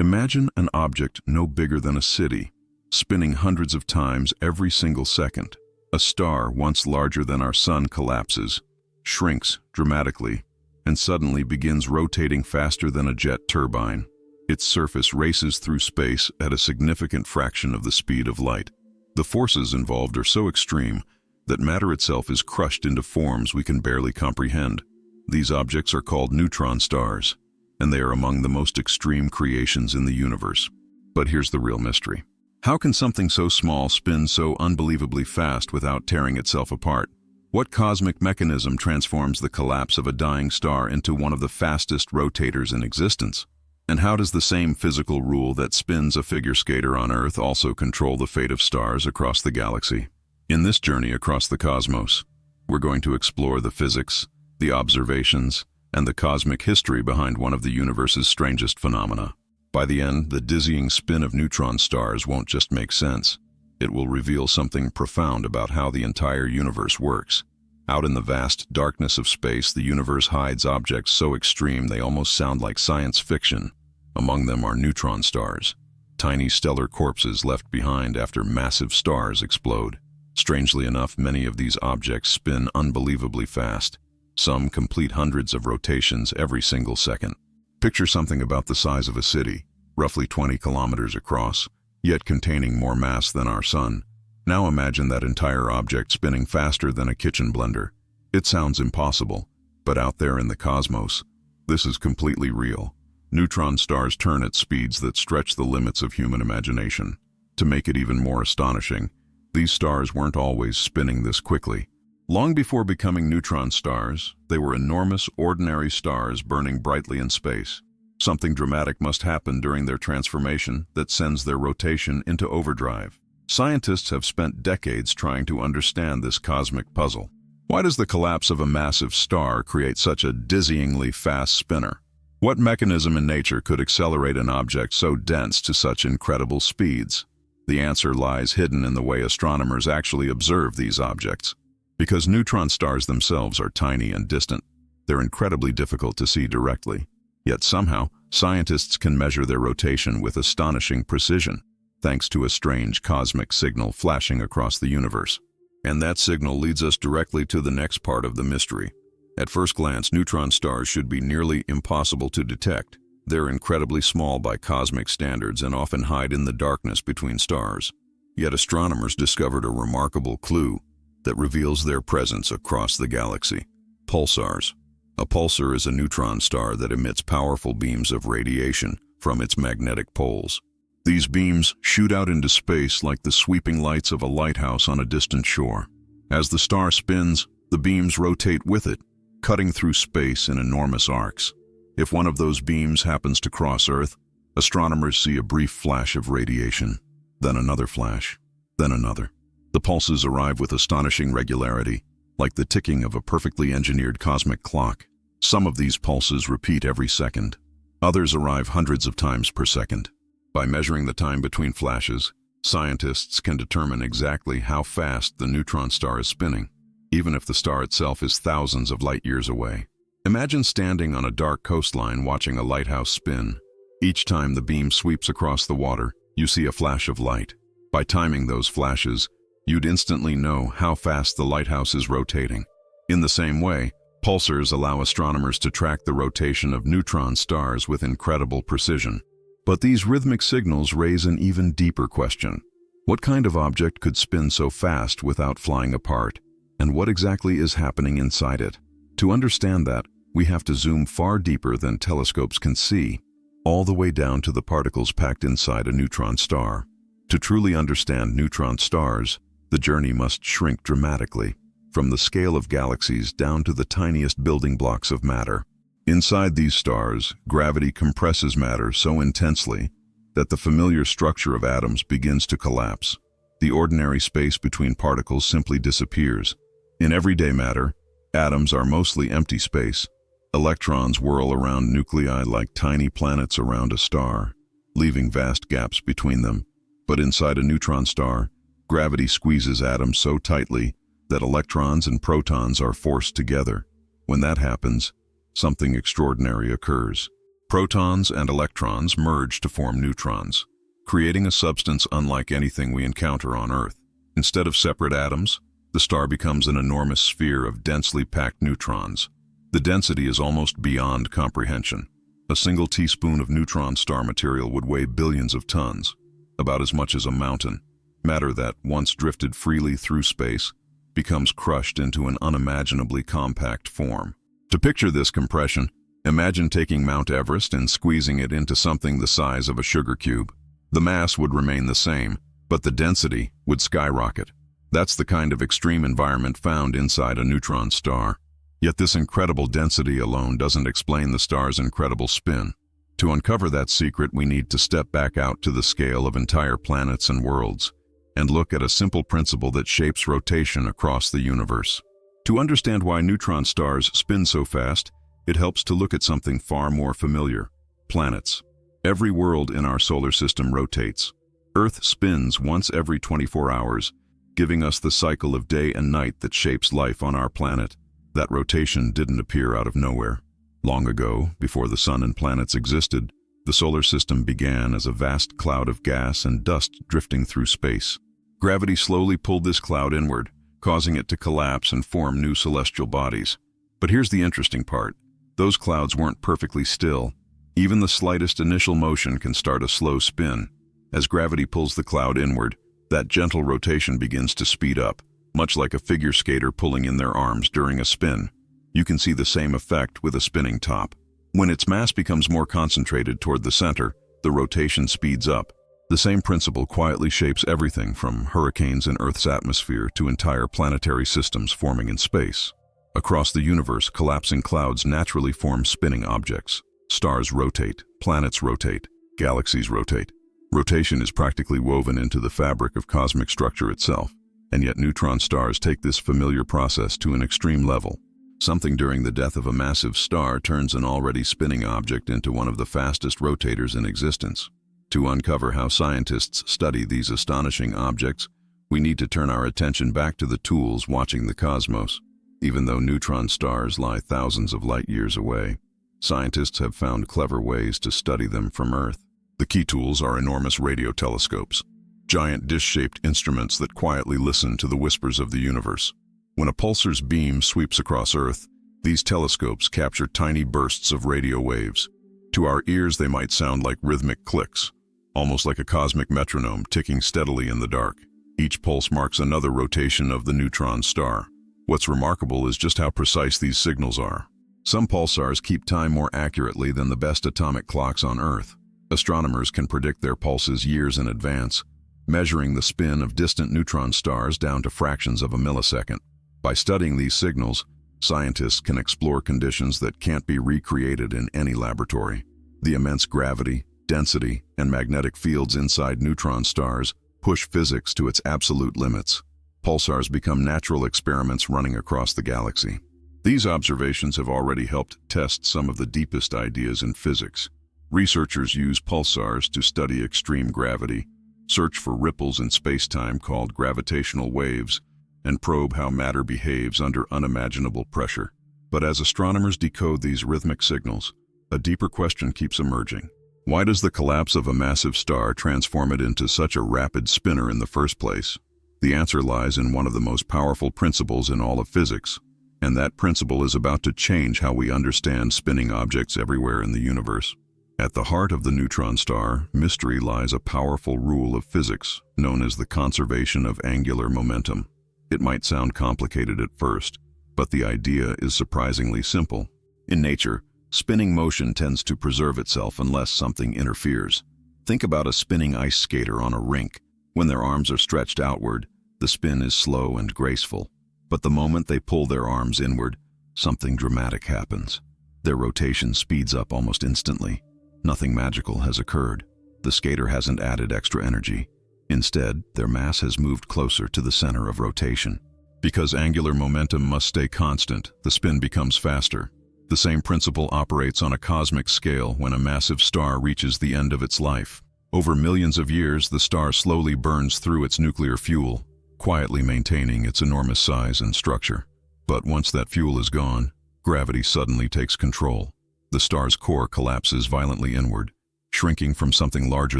Imagine an object no bigger than a city, spinning hundreds of times every single second. A star once larger than our sun collapses, shrinks dramatically, and suddenly begins rotating faster than a jet turbine. Its surface races through space at a significant fraction of the speed of light. The forces involved are so extreme that matter itself is crushed into forms we can barely comprehend. These objects are called neutron stars, and they are among the most extreme creations in the universe. But here's the real mystery. How can something so small spin so unbelievably fast without tearing itself apart? What cosmic mechanism transforms the collapse of a dying star into one of the fastest rotators in existence? And how does the same physical rule that spins a figure skater on Earth also control the fate of stars across the galaxy? In this journey across the cosmos, we're going to explore the physics, the observations, and the cosmic history behind one of the universe's strangest phenomena. By the end, the dizzying spin of neutron stars won't just make sense. It will reveal something profound about how the entire universe works. Out in the vast darkness of space, the universe hides objects so extreme they almost sound like science fiction. Among them are neutron stars, tiny stellar corpses left behind after massive stars explode. Strangely enough, many of these objects spin unbelievably fast. Some complete hundreds of rotations every single second. Picture something about the size of a city, roughly 20 kilometers across, yet containing more mass than our sun. Now imagine that entire object spinning faster than a kitchen blender. It sounds impossible, but out there in the cosmos, this is completely real. Neutron stars turn at speeds that stretch the limits of human imagination. To make it even more astonishing, these stars weren't always spinning this quickly. Long before becoming neutron stars, they were enormous, ordinary stars burning brightly in space. Something dramatic must happen during their transformation that sends their rotation into overdrive. Scientists have spent decades trying to understand this cosmic puzzle. Why does the collapse of a massive star create such a dizzyingly fast spinner? What mechanism in nature could accelerate an object so dense to such incredible speeds? The answer lies hidden in the way astronomers actually observe these objects. Because neutron stars themselves are tiny and distant, they're incredibly difficult to see directly. Yet somehow, scientists can measure their rotation with astonishing precision, thanks to a strange cosmic signal flashing across the universe. And that signal leads us directly to the next part of the mystery. At first glance, neutron stars should be nearly impossible to detect. They're incredibly small by cosmic standards and often hide in the darkness between stars. Yet astronomers discovered a remarkable clue that reveals their presence across the galaxy: pulsars. A pulsar is a neutron star that emits powerful beams of radiation from its magnetic poles. These beams shoot out into space like the sweeping lights of a lighthouse on a distant shore. As the star spins, the beams rotate with it, cutting through space in enormous arcs. If one of those beams happens to cross Earth, astronomers see a brief flash of radiation, then another flash, then another. The pulses arrive with astonishing regularity, like the ticking of a perfectly engineered cosmic clock. Some of these pulses repeat every second. Others arrive hundreds of times per second. By measuring the time between flashes, scientists can determine exactly how fast the neutron star is spinning, even if the star itself is thousands of light years away. Imagine standing on a dark coastline watching a lighthouse spin. Each time the beam sweeps across the water, you see a flash of light. By timing those flashes, you'd instantly know how fast the lighthouse is rotating. In the same way, pulsars allow astronomers to track the rotation of neutron stars with incredible precision. But these rhythmic signals raise an even deeper question. What kind of object could spin so fast without flying apart? And what exactly is happening inside it? To understand that, we have to zoom far deeper than telescopes can see, all the way down to the particles packed inside a neutron star. To truly understand neutron stars, the journey must shrink dramatically, from the scale of galaxies down to the tiniest building blocks of matter. Inside these stars, gravity compresses matter so intensely that the familiar structure of atoms begins to collapse. The ordinary space between particles simply disappears. In everyday matter, atoms are mostly empty space. Electrons whirl around nuclei like tiny planets around a star, leaving vast gaps between them. But inside a neutron star, gravity squeezes atoms so tightly that electrons and protons are forced together. When that happens, something extraordinary occurs. Protons and electrons merge to form neutrons, creating a substance unlike anything we encounter on Earth. Instead of separate atoms, the star becomes an enormous sphere of densely packed neutrons. The density is almost beyond comprehension. A single teaspoon of neutron star material would weigh billions of tons, about as much as a mountain. Matter that, once drifted freely through space, becomes crushed into an unimaginably compact form. To picture this compression, imagine taking Mount Everest and squeezing it into something the size of a sugar cube. The mass would remain the same, but the density would skyrocket. That's the kind of extreme environment found inside a neutron star. Yet this incredible density alone doesn't explain the star's incredible spin. To uncover that secret, we need to step back out to the scale of entire planets and worlds, and look at a simple principle that shapes rotation across the universe. To understand why neutron stars spin so fast, it helps to look at something far more familiar: planets. Every world in our solar system rotates. Earth spins once every 24 hours, giving us the cycle of day and night that shapes life on our planet. That rotation didn't appear out of nowhere. Long ago, before the sun and planets existed, the solar system began as a vast cloud of gas and dust drifting through space. Gravity slowly pulled this cloud inward, causing it to collapse and form new celestial bodies. But here's the interesting part. Those clouds weren't perfectly still. Even the slightest initial motion can start a slow spin. As gravity pulls the cloud inward, that gentle rotation begins to speed up, much like a figure skater pulling in their arms during a spin. You can see the same effect with a spinning top. When its mass becomes more concentrated toward the center, the rotation speeds up. The same principle quietly shapes everything from hurricanes in Earth's atmosphere to entire planetary systems forming in space. Across the universe, collapsing clouds naturally form spinning objects. Stars rotate, planets rotate, galaxies rotate. Rotation is practically woven into the fabric of cosmic structure itself. And yet neutron stars take this familiar process to an extreme level. Something during the death of a massive star turns an already spinning object into one of the fastest rotators in existence. To uncover how scientists study these astonishing objects, we need to turn our attention back to the tools watching the cosmos. Even though neutron stars lie thousands of light years away, scientists have found clever ways to study them from Earth. The key tools are enormous radio telescopes, giant dish-shaped instruments that quietly listen to the whispers of the universe. When a pulsar's beam sweeps across Earth, these telescopes capture tiny bursts of radio waves. To our ears, they might sound like rhythmic clicks, almost like a cosmic metronome ticking steadily in the dark. Each pulse marks another rotation of the neutron star. What's remarkable is just how precise these signals are. Some pulsars keep time more accurately than the best atomic clocks on Earth. Astronomers can predict their pulses years in advance, measuring the spin of distant neutron stars down to fractions of a millisecond. By studying these signals, scientists can explore conditions that can't be recreated in any laboratory. The immense gravity, density, and magnetic fields inside neutron stars push physics to its absolute limits. Pulsars become natural experiments running across the galaxy. These observations have already helped test some of the deepest ideas in physics. Researchers use pulsars to study extreme gravity, search for ripples in space-time called gravitational waves, and probe how matter behaves under unimaginable pressure. But as astronomers decode these rhythmic signals, a deeper question keeps emerging. Why does the collapse of a massive star transform it into such a rapid spinner in the first place? The answer lies in one of the most powerful principles in all of physics, and that principle is about to change how we understand spinning objects everywhere in the universe. At the heart of the neutron star mystery lies a powerful rule of physics known as the conservation of angular momentum. It might sound complicated at first, but the idea is surprisingly simple. In nature, spinning motion tends to preserve itself unless something interferes. Think about a spinning ice skater on a rink. When their arms are stretched outward, the spin is slow and graceful. But the moment they pull their arms inward, something dramatic happens. Their rotation speeds up almost instantly. Nothing magical has occurred. The skater hasn't added extra energy. Instead, their mass has moved closer to the center of rotation. Because angular momentum must stay constant, the spin becomes faster. The same principle operates on a cosmic scale when a massive star reaches the end of its life. Over millions of years, the star slowly burns through its nuclear fuel, quietly maintaining its enormous size and structure. But once that fuel is gone, gravity suddenly takes control. The star's core collapses violently inward, shrinking from something larger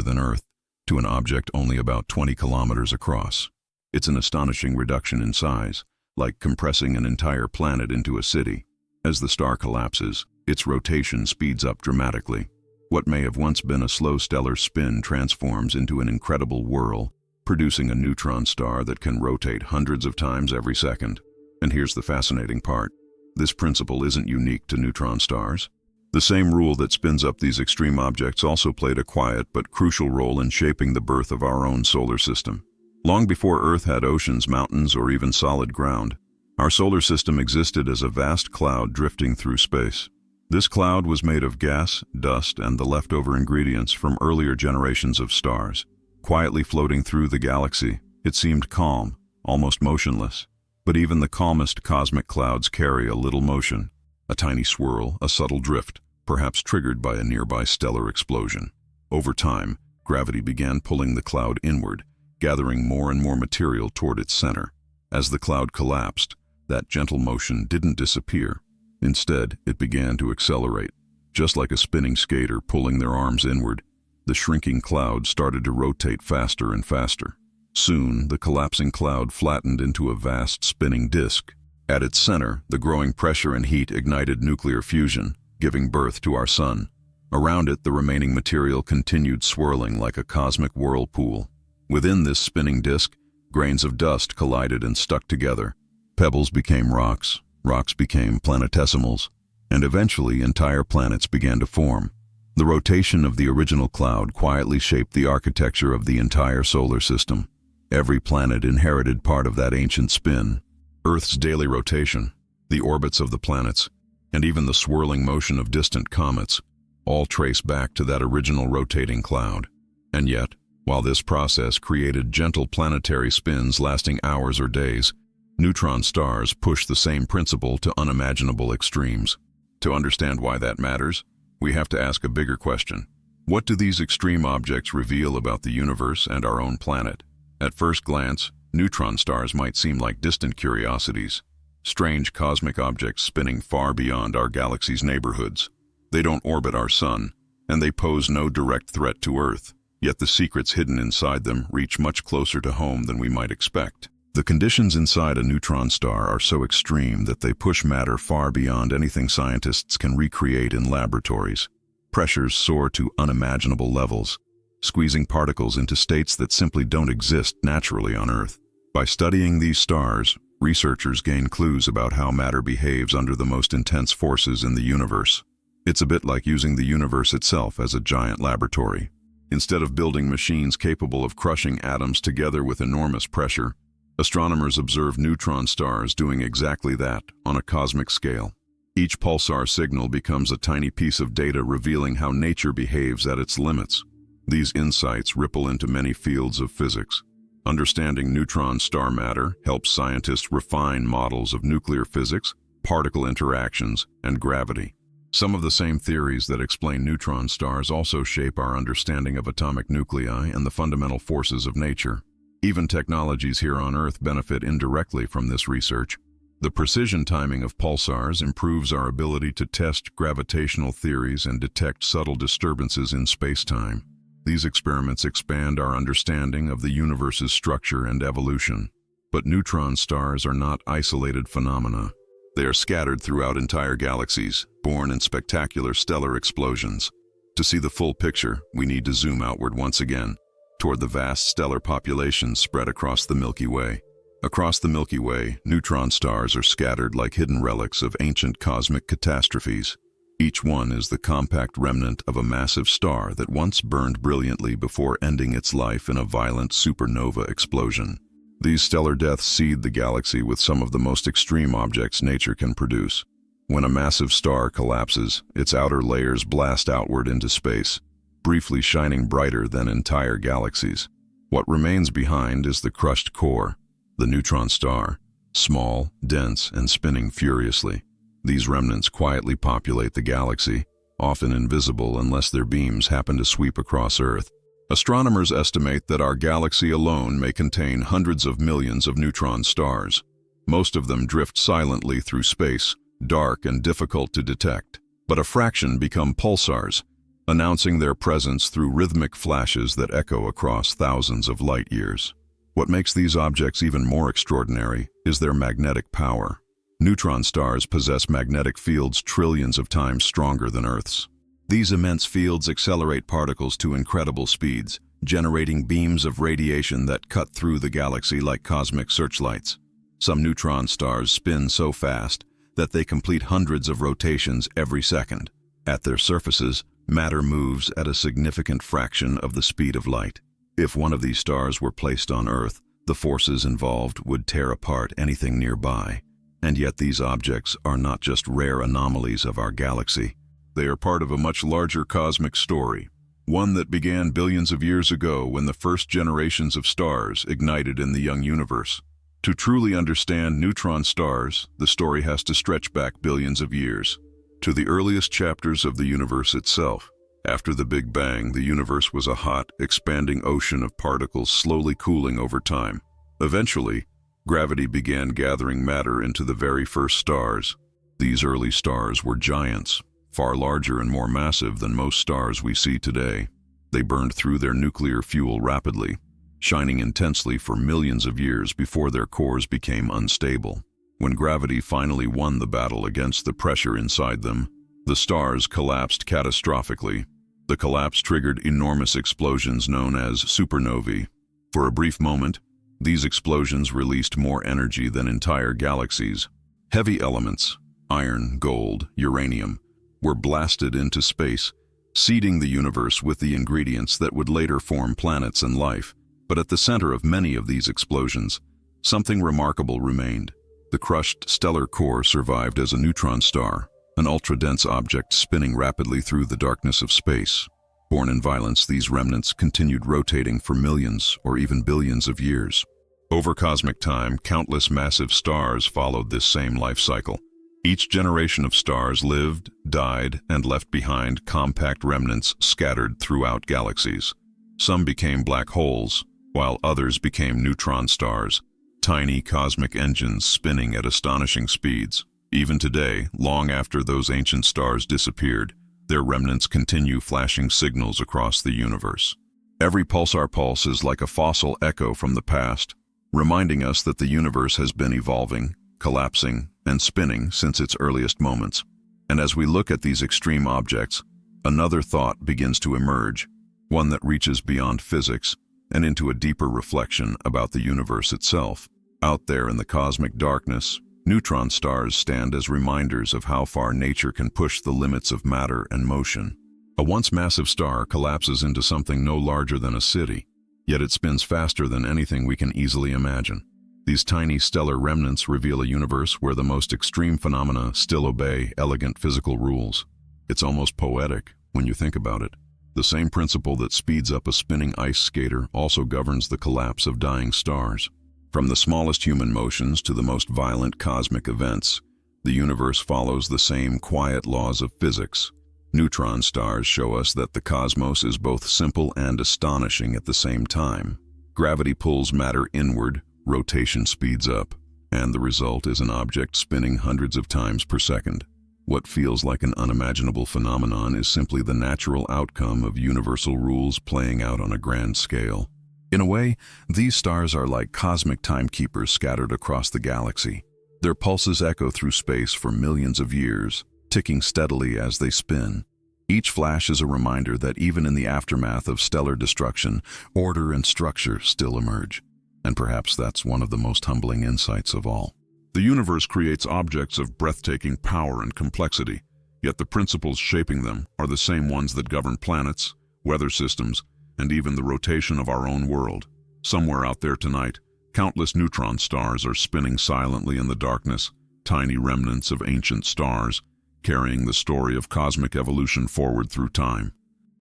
than Earth to an object only about 20 kilometers across. It's an astonishing reduction in size, like compressing an entire planet into a city. As the star collapses, its rotation speeds up dramatically. What may have once been a slow stellar spin transforms into an incredible whirl, producing a neutron star that can rotate hundreds of times every second. And here's the fascinating part. This principle isn't unique to neutron stars. The same rule that spins up these extreme objects also played a quiet but crucial role in shaping the birth of our own solar system. Long before Earth had oceans, mountains, or even solid ground, our solar system existed as a vast cloud drifting through space. This cloud was made of gas, dust, and the leftover ingredients from earlier generations of stars. Quietly floating through the galaxy, it seemed calm, almost motionless. But even the calmest cosmic clouds carry a little motion, a tiny swirl, a subtle drift, perhaps triggered by a nearby stellar explosion. Over time, gravity began pulling the cloud inward, gathering more and more material toward its center. As the cloud collapsed, that gentle motion didn't disappear. Instead, it began to accelerate. Just like a spinning skater pulling their arms inward, the shrinking cloud started to rotate faster and faster. Soon, the collapsing cloud flattened into a vast spinning disk. At its center, the growing pressure and heat ignited nuclear fusion, giving birth to our sun. Around it, the remaining material continued swirling like a cosmic whirlpool. Within this spinning disk, grains of dust collided and stuck together. Pebbles became rocks, rocks became planetesimals, and eventually entire planets began to form. The rotation of the original cloud quietly shaped the architecture of the entire solar system. Every planet inherited part of that ancient spin. Earth's daily rotation, the orbits of the planets, and even the swirling motion of distant comets, all trace back to that original rotating cloud. And yet, while this process created gentle planetary spins lasting hours or days, neutron stars push the same principle to unimaginable extremes. To understand why that matters, we have to ask a bigger question. What do these extreme objects reveal about the universe and our own planet? At first glance, neutron stars might seem like distant curiosities, strange cosmic objects spinning far beyond our galaxy's neighborhoods. They don't orbit our sun, and they pose no direct threat to Earth, yet the secrets hidden inside them reach much closer to home than we might expect. The conditions inside a neutron star are so extreme that they push matter far beyond anything scientists can recreate in laboratories. Pressures soar to unimaginable levels, squeezing particles into states that simply don't exist naturally on Earth. By studying these stars, researchers gain clues about how matter behaves under the most intense forces in the universe. It's a bit like using the universe itself as a giant laboratory. Instead of building machines capable of crushing atoms together with enormous pressure, astronomers observe neutron stars doing exactly that on a cosmic scale. Each pulsar signal becomes a tiny piece of data revealing how nature behaves at its limits. These insights ripple into many fields of physics. Understanding neutron star matter helps scientists refine models of nuclear physics, particle interactions, and gravity. Some of the same theories that explain neutron stars also shape our understanding of atomic nuclei and the fundamental forces of nature. Even technologies here on Earth benefit indirectly from this research. The precision timing of pulsars improves our ability to test gravitational theories and detect subtle disturbances in space-time. These experiments expand our understanding of the universe's structure and evolution. But neutron stars are not isolated phenomena. They are scattered throughout entire galaxies, born in spectacular stellar explosions. To see the full picture, we need to zoom outward once again, toward the vast stellar populations spread across the Milky Way. Across the Milky Way, neutron stars are scattered like hidden relics of ancient cosmic catastrophes. Each one is the compact remnant of a massive star that once burned brilliantly before ending its life in a violent supernova explosion. These stellar deaths seed the galaxy with some of the most extreme objects nature can produce. When a massive star collapses, its outer layers blast outward into space, briefly shining brighter than entire galaxies. What remains behind is the crushed core, the neutron star, small, dense, and spinning furiously. These remnants quietly populate the galaxy, often invisible unless their beams happen to sweep across Earth. Astronomers estimate that our galaxy alone may contain hundreds of millions of neutron stars. Most of them drift silently through space, dark and difficult to detect. but a fraction become pulsars, announcing their presence through rhythmic flashes that echo across thousands of light years. What makes these objects even more extraordinary is their magnetic power. Neutron stars possess magnetic fields trillions of times stronger than Earth's. These immense fields accelerate particles to incredible speeds, generating beams of radiation that cut through the galaxy like cosmic searchlights. Some neutron stars spin so fast that they complete hundreds of rotations every second. At their surfaces, matter moves at a significant fraction of the speed of light. If one of these stars were placed on Earth, the forces involved would tear apart anything nearby. And yet these objects are not just rare anomalies of our galaxy. They are part of a much larger cosmic story, one that began billions of years ago when the first generations of stars ignited in the young universe. To truly understand neutron stars, the story has to stretch back billions of years, to the earliest chapters of the universe itself. After the Big Bang, the universe was a hot, expanding ocean of particles slowly cooling over time. Eventually, gravity began gathering matter into the very first stars. These early stars were giants, far larger and more massive than most stars we see today. They burned through their nuclear fuel rapidly, shining intensely for millions of years before their cores became unstable. When gravity finally won the battle against the pressure inside them, the stars collapsed catastrophically. The collapse triggered enormous explosions known as supernovae. For a brief moment, these explosions released more energy than entire galaxies. Heavy elements, iron, gold, uranium, were blasted into space, seeding the universe with the ingredients that would later form planets and life. But at the center of many of these explosions, something remarkable remained. The crushed stellar core survived as a neutron star, an ultra-dense object spinning rapidly through the darkness of space. Born in violence, these remnants continued rotating for millions or even billions of years. Over cosmic time, countless massive stars followed this same life cycle. Each generation of stars lived, died, and left behind compact remnants scattered throughout galaxies. Some became black holes, while others became neutron stars, tiny cosmic engines spinning at astonishing speeds. Even today, long after those ancient stars disappeared, their remnants continue flashing signals across the universe. Every pulsar pulse is like a fossil echo from the past, reminding us that the universe has been evolving, collapsing, and spinning since its earliest moments. And as we look at these extreme objects, another thought begins to emerge, one that reaches beyond physics and into a deeper reflection about the universe itself. Out there in the cosmic darkness, neutron stars stand as reminders of how far nature can push the limits of matter and motion. A once massive star collapses into something no larger than a city, yet it spins faster than anything we can easily imagine. These tiny stellar remnants reveal a universe where the most extreme phenomena still obey elegant physical rules. It's almost poetic when you think about it. The same principle that speeds up a spinning ice skater also governs the collapse of dying stars. From the smallest human motions to the most violent cosmic events, the universe follows the same quiet laws of physics. Neutron stars show us that the cosmos is both simple and astonishing at the same time. Gravity pulls matter inward, rotation speeds up, and the result is an object spinning hundreds of times per second. What feels like an unimaginable phenomenon is simply the natural outcome of universal rules playing out on a grand scale. In a way, these stars are like cosmic timekeepers scattered across the galaxy. Their pulses echo through space for millions of years, ticking steadily as they spin. Each flash is a reminder that even in the aftermath of stellar destruction, order and structure still emerge. And perhaps that's one of the most humbling insights of all. The universe creates objects of breathtaking power and complexity, yet the principles shaping them are the same ones that govern planets, weather systems, and even the rotation of our own world. Somewhere out there tonight, countless neutron stars are spinning silently in the darkness, tiny remnants of ancient stars, carrying the story of cosmic evolution forward through time.